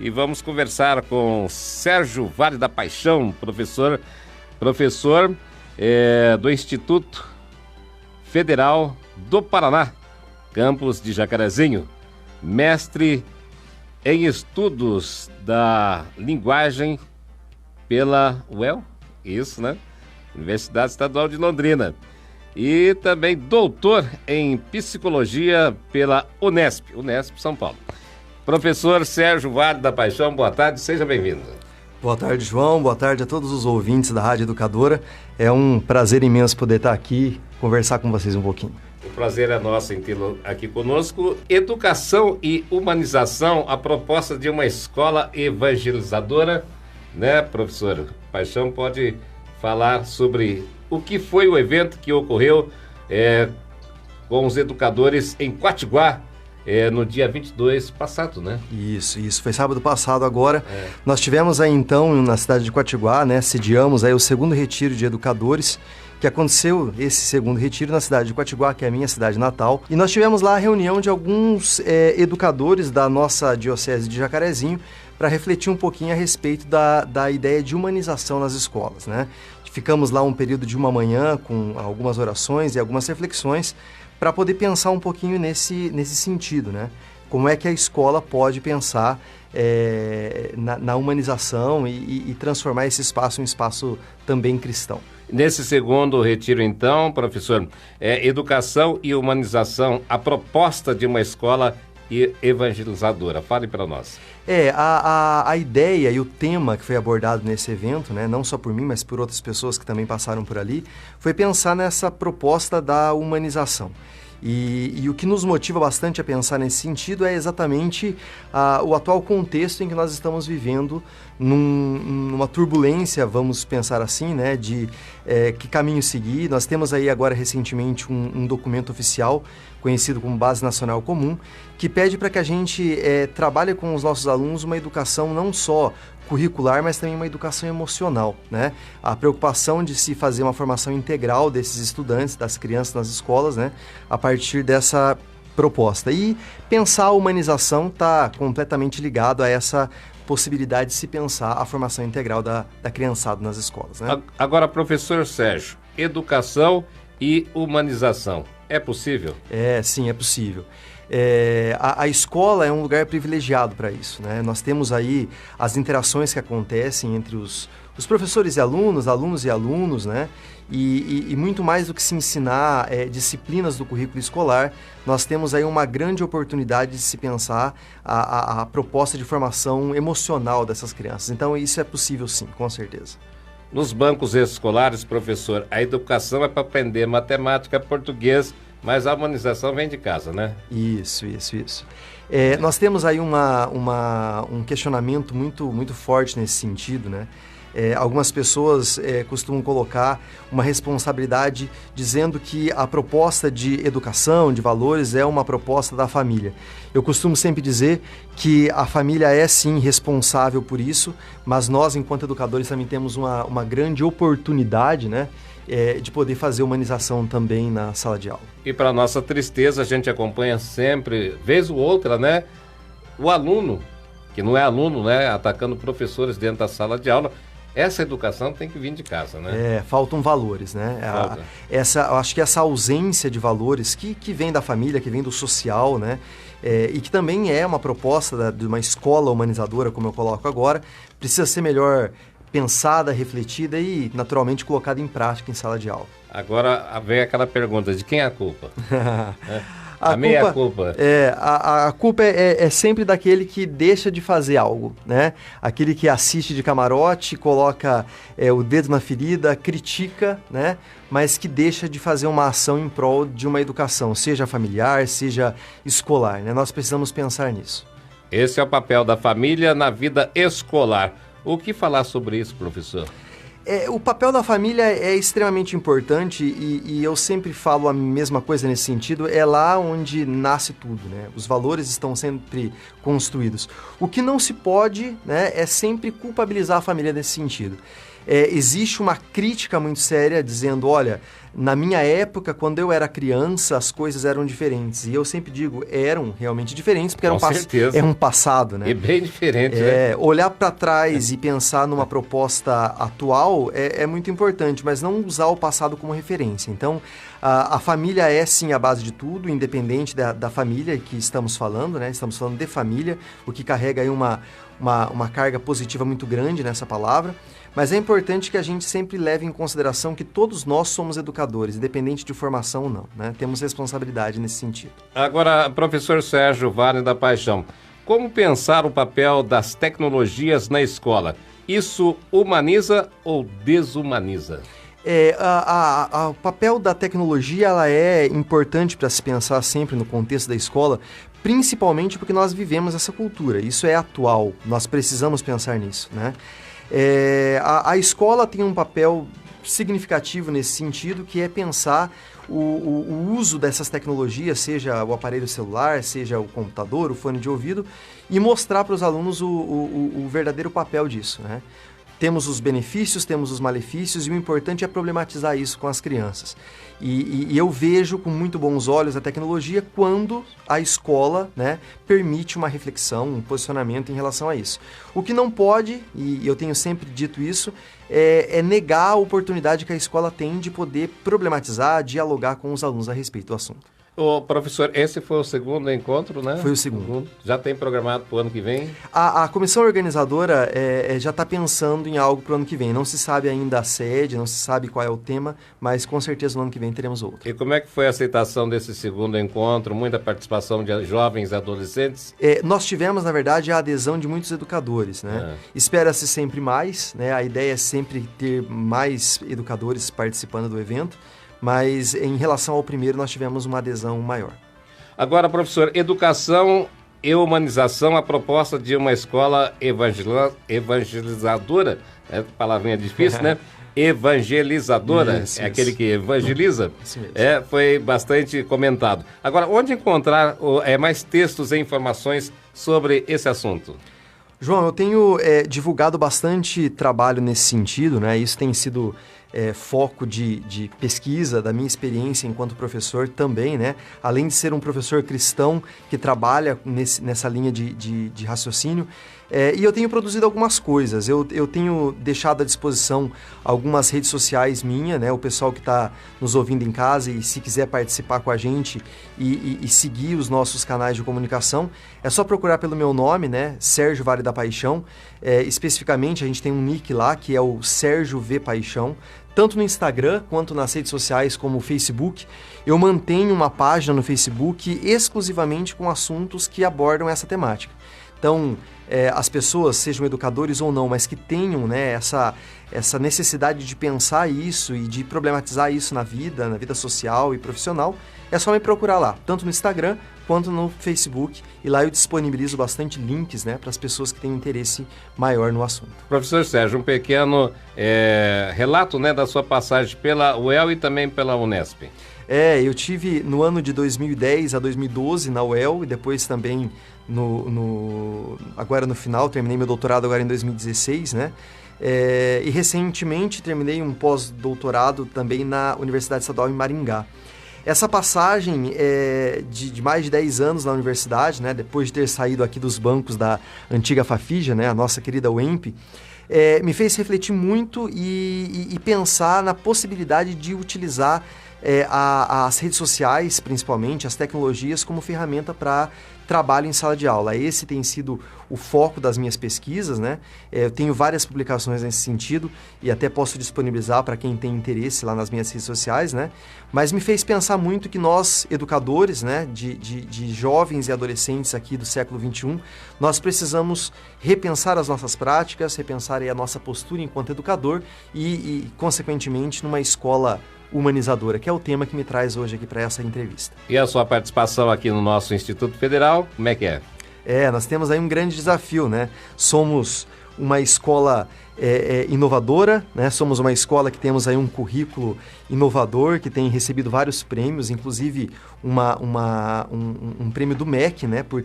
e vamos conversar com Sérgio Vale da Paixão, professor do Instituto Federal do Paraná, campus de Jacarezinho, mestre em estudos da linguagem pela UEL, isso, né? Universidade Estadual de Londrina. E também doutor em psicologia pela Unesp São Paulo. Professor Sérgio Vale da Paixão, boa tarde, seja bem-vindo. Boa tarde, João, boa tarde a todos os ouvintes da Rádio Educadora. É um prazer imenso poder estar aqui, conversar com vocês um pouquinho. O prazer é nosso em tê-lo aqui conosco. Educação e humanização, a proposta de uma escola evangelizadora, né, professor? Paixão pode falar sobre o que foi o evento que ocorreu com os educadores em Quatiguá, no dia 22 passado, né? Isso. Foi sábado passado agora. Nós tivemos aí então, na cidade de Quatiguá, né, sediamos aí o segundo retiro de educadores, que aconteceu esse segundo retiro na cidade de Quatiguá, que é a minha cidade natal. E nós tivemos lá a reunião de alguns educadores da nossa diocese de Jacarezinho para refletir um pouquinho a respeito da ideia de humanização nas escolas, né? Ficamos lá um período de uma manhã com algumas orações e algumas reflexões para poder pensar um pouquinho nesse sentido, né? Como é que a escola pode pensar na humanização e transformar esse espaço em um espaço também cristão. Nesse segundo retiro, então, professor, educação e humanização, a proposta de uma escola evangelizadora. Fale para nós. A ideia e o tema que foi abordado nesse evento, né, não só por mim, mas por outras pessoas que também passaram por ali, foi pensar nessa proposta da humanização. E o que nos motiva bastante a pensar nesse sentido é exatamente o atual contexto em que nós estamos vivendo, numa turbulência, vamos pensar assim, né, de que caminho seguir. Nós temos aí agora recentemente um documento oficial, conhecido como Base Nacional Comum, que pede para que a gente trabalhe com os nossos alunos uma educação não só curricular, mas também uma educação emocional, né? A preocupação de se fazer uma formação integral desses estudantes, das crianças nas escolas, né? A partir dessa proposta. E pensar a humanização está completamente ligado a essa possibilidade de se pensar a formação integral da criançada nas escolas, né? Agora, professor Sérgio, educação e humanização, é possível? Sim, é possível. A escola é um lugar privilegiado para isso, né? Nós temos aí as interações que acontecem entre os professores e alunos e alunos, né? E muito mais do que se ensinar disciplinas do currículo escolar, nós temos aí uma grande oportunidade de se pensar a proposta de formação emocional dessas crianças. Então isso é possível sim, com certeza. Nos bancos escolares, professor, a educação é para aprender matemática, português, mas a humanização vem de casa, né? Isso. Nós temos aí um questionamento muito forte nesse sentido, né? Algumas pessoas costumam colocar uma responsabilidade dizendo que a proposta de educação, de valores, é uma proposta da família. Eu costumo sempre dizer que a família é sim responsável por isso, mas nós, enquanto educadores, também temos uma grande oportunidade, né? De poder fazer humanização também na sala de aula. E para nossa tristeza, a gente acompanha sempre, vez ou outra, né? O aluno, que não é aluno, né? Atacando professores dentro da sala de aula. Essa educação tem que vir de casa, né? Faltam valores, né? Eu acho que essa ausência de valores que vem da família, que vem do social, né? E que também é uma proposta de uma escola humanizadora, como eu coloco agora, precisa ser melhor pensada, refletida e, naturalmente, colocada em prática em sala de aula. Agora vem aquela pergunta, de quem é a culpa? A culpa. A culpa é sempre daquele que deixa de fazer algo, né? Aquele que assiste de camarote, coloca o dedo na ferida, critica, né? Mas que deixa de fazer uma ação em prol de uma educação, seja familiar, seja escolar, né? Nós precisamos pensar nisso. Esse é o papel da família na vida escolar. O que falar sobre isso, professor? O papel da família é extremamente importante e eu sempre falo a mesma coisa nesse sentido, é lá onde nasce tudo, né? Os valores estão sempre construídos. O que não se pode, né, é sempre culpabilizar a família nesse sentido. existe uma crítica muito séria dizendo, olha, na minha época, quando eu era criança, as coisas eram diferentes. E eu sempre digo, eram realmente diferentes, porque era um passado, né? E bem diferente, né? Olhar para trás e pensar numa proposta atual é muito importante, mas não usar o passado como referência. Então, a família é sim a base de tudo, independente da família que estamos falando, né? Estamos falando de família, o que carrega aí uma carga positiva muito grande nessa palavra. Mas é importante que a gente sempre leve em consideração que todos nós somos educadores, independente de formação ou não, né? Temos responsabilidade nesse sentido. Agora, professor Sérgio Wagner da Paixão, como pensar o papel das tecnologias na escola? Isso humaniza ou desumaniza? O papel da tecnologia ela é importante para se pensar sempre no contexto da escola, principalmente porque nós vivemos essa cultura. Isso é atual, nós precisamos pensar nisso, né? A escola tem um papel significativo nesse sentido, que é pensar o uso dessas tecnologias, seja o aparelho celular, seja o computador, o fone de ouvido, e mostrar para os alunos o verdadeiro papel disso, né? Temos os benefícios, temos os malefícios, e o importante é problematizar isso com as crianças. E eu vejo com muito bons olhos a tecnologia quando a escola, né, permite uma reflexão, um posicionamento em relação a isso. O que não pode, e eu tenho sempre dito isso, é negar a oportunidade que a escola tem de poder problematizar, dialogar com os alunos a respeito do assunto. Ô, professor, esse foi o segundo encontro, né? Foi o segundo. Já tem programado para o ano que vem? A comissão organizadora já está pensando em algo para o ano que vem. Não se sabe ainda a sede, não se sabe qual é o tema, mas com certeza no ano que vem teremos outro. E como é que foi a aceitação desse segundo encontro? Muita participação de jovens e adolescentes? Nós tivemos, na verdade, a adesão de muitos educadores, né? Espera-se sempre mais, né? A ideia é sempre ter mais educadores participando do evento. Mas em relação ao primeiro, nós tivemos uma adesão maior. Agora, professor, educação e humanização, a proposta de uma escola evangelizadora, palavrinha difícil, né? Evangelizadora, isso. Aquele que evangeliza, isso mesmo. Foi bastante comentado. Agora, onde encontrar mais textos e informações sobre esse assunto? João, eu tenho divulgado bastante trabalho nesse sentido, né? Isso tem sido foco de pesquisa da minha experiência enquanto professor também, né? Além de ser um professor cristão que trabalha nessa linha de raciocínio, e eu tenho produzido algumas coisas. Eu tenho deixado à disposição algumas redes sociais minhas, né? O pessoal que está nos ouvindo em casa e se quiser participar com a gente e seguir os nossos canais de comunicação, é só procurar pelo meu nome, né? Sérgio Vale da Paixão. Especificamente, a gente tem um nick lá, que é o Sérgio V Paixão. Tanto no Instagram quanto nas redes sociais como o Facebook, eu mantenho uma página no Facebook exclusivamente com assuntos que abordam essa temática. Então, as pessoas, sejam educadores ou não, mas que tenham, né, essa necessidade de pensar isso e de problematizar isso na vida social e profissional, é só me procurar lá, tanto no Instagram quanto no Facebook, e lá eu disponibilizo bastante links, né, para as pessoas que têm interesse maior no assunto. Professor Sérgio, um pequeno relato, né, da sua passagem pela UEL e também pela Unesp. Eu tive no ano de 2010 a 2012 na UEL e depois também agora no final, terminei meu doutorado agora em 2016, né? E recentemente terminei um pós-doutorado também na Universidade Estadual em Maringá. Essa passagem de mais de 10 anos na universidade, né? Depois de ter saído aqui dos bancos da antiga Fafija, né? A nossa querida UEMP, me fez refletir muito e pensar na possibilidade de utilizar as redes sociais, principalmente, as tecnologias, como ferramenta para trabalho em sala de aula. Esse tem sido o foco das minhas pesquisas, né? Eu tenho várias publicações nesse sentido e até posso disponibilizar para quem tem interesse lá nas minhas redes sociais, né? Mas me fez pensar muito que nós, educadores, né, de jovens e adolescentes aqui do século XXI, nós precisamos repensar as nossas práticas, repensar a nossa postura enquanto educador e consequentemente, numa escola humanizadora, que é o tema que me traz hoje aqui para essa entrevista. E a sua participação aqui no nosso Instituto Federal, como é que é? Nós temos aí um grande desafio, né? Somos uma escola inovadora, né? Somos uma escola que temos aí um currículo inovador, que tem recebido vários prêmios, inclusive um prêmio do MEC, né? Por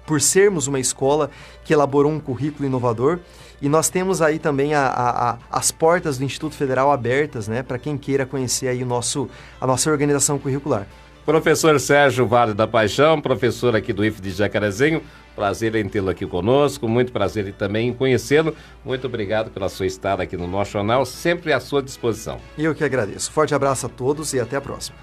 por sermos uma escola que elaborou um currículo inovador. E nós temos aí também as portas do Instituto Federal abertas, né, para quem queira conhecer aí a nossa organização curricular. Professor Sérgio Vale da Paixão, professor aqui do IF de Jacarezinho, prazer em tê-lo aqui conosco, muito prazer também em conhecê-lo. Muito obrigado pela sua estada aqui no nosso jornal, sempre à sua disposição. Eu que agradeço. Forte abraço a todos e até a próxima.